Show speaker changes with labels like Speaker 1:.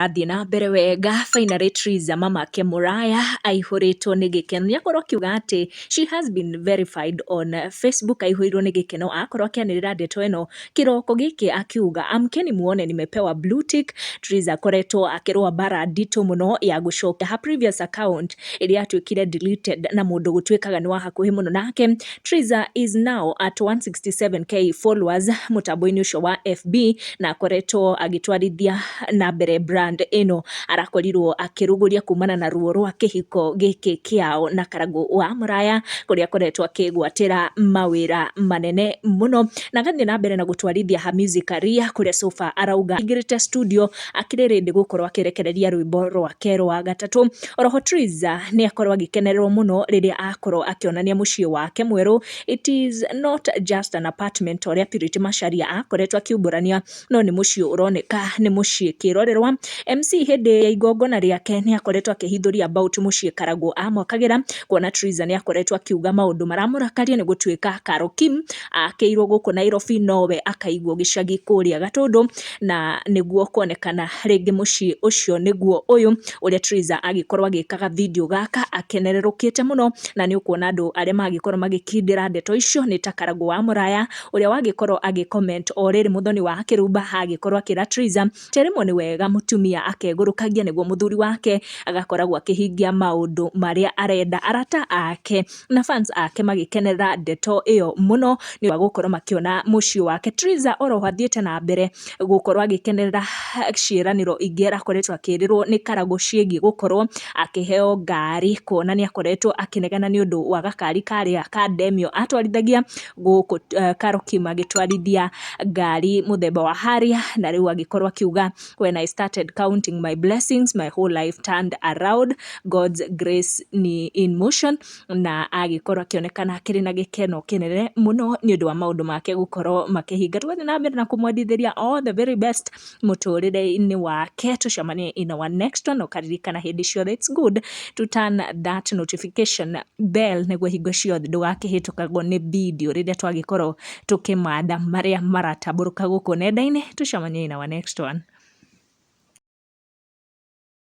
Speaker 1: Athiĩ na mbere wega finally Triza mamake Mũraya aihũrĩtwo nĩ gĩkeno. Nĩakorwo akiuga atĩ she has been verified on Facebook. Aihũrirwo nĩ gĩkeno akorwo akĩanĩrĩra ndeto ĩno kĩroko gĩkĩ akiuga amkeni muone nimepewa blue tick. Triza akoretwo akĩrũa bara nditũ mũno ya gũcokia her previous account ĩrĩa yatuĩkire deleted na mũndũ gũtuĩkaga nĩ wa hakuhĩ mũno nake. Triza is now at 167k followers mũtambo-inĩ ũcio wa FB na akoretwo agĩtwarithia na mbere brand ino. Arakorirwo akĩrũgũria kumana na ruo rwa kĩhiko gĩkĩ kĩao na Karangũ wa Mũraya kũrĩa akoretwo akĩgwatĩra mawĩra manene mũno na agathiĩ na mbere na gũtwarithia ha music career kũrĩa sofa arauga aingĩrĩte studio akĩrĩ ready gũkorwo akĩrekereria rwĩmbo rwake rwa gatatũ. Oroho Triza nĩ akorwo agĩkenererwo mũno rĩrĩa akorwo akĩonania mũciĩ wake mwerũ. It is not just an apartment ũrĩa Purity Macharia akoretwo akiumbũrania, no nĩ mũciĩ ũroneka nĩ mũciĩ kĩrorerwa. MC hĩndĩ ya igongona rĩake nĩ akoretwo akĩhithũria about mũciĩ Karangũ amwakagĩra, kuona Triza nĩ akoretwo akiuga maũndũ maramũrakaria nĩ gũtuĩka Carol Kim akĩirwo gũkũ Nairobi nowe akaigwo gĩcagi kũrĩa Gatũndũ, na nĩguo kuonekana rĩngĩ mũciĩ ũcio nĩguo ũyũ ũrĩa Triza agĩkorwo agĩkaga video gaka akenererũkĩte mũno. Na nĩ ũkuona andũ arĩa magĩkorwo magĩkindĩra ndeto icio nĩ ta Karangũ wa Mũraya ũrĩa wagĩkorwo agĩcomment o rĩrĩ Mũthoni wa Kĩrumba agĩkorwo akĩra Triza terimo nĩ wega mũtumia akegũrũkagia nĩguo mũthuri wake agakoragwo akĩhingia maũndũ marĩa arenda. Arata ake na fans ake magĩkenerera ndeto ĩyo mũno nĩ wa gũkorwo makĩona mũciĩ wake. Triza oroho athiĩte na mbere gũkorwo agĩkenerera ciĩranĩro ingĩ arakoretwo akĩrĩrwo nĩ Karangũ ciĩgiĩ gũkorwo akĩheo ngari, kuona nĩ akoretwo akĩnegena nĩ ũndũ wa gakari karĩa ka Demio atwarithagia gũkũ Carol Kim agĩtwarithia ngari mũthemba wa Harrier, na rĩu agĩkorwo akiuga when I started counting my blessings my whole life turned around, God's grace ni in motion, na agĩkorwo akĩonekana akĩrĩ na gĩkeno kĩnene mũno nĩ ũndũ wa maũndũ make gũkorwo makĩhinga. Tũgathiĩ na mbere na kũmwendithĩria all the very best mũtũrĩre-inĩ wake. Tũcemanie in our next one. Ũkaririkana hĩndĩ ciothe it's good to turn that notification bell nĩguo hingo ciothe ndũgakĩhĩtũkagwo nĩ video rĩrĩa twagĩkorwo tũkĩmanda marĩa maratambũrũka gũkũ nenda-inĩ. Tũcemanie in our next one.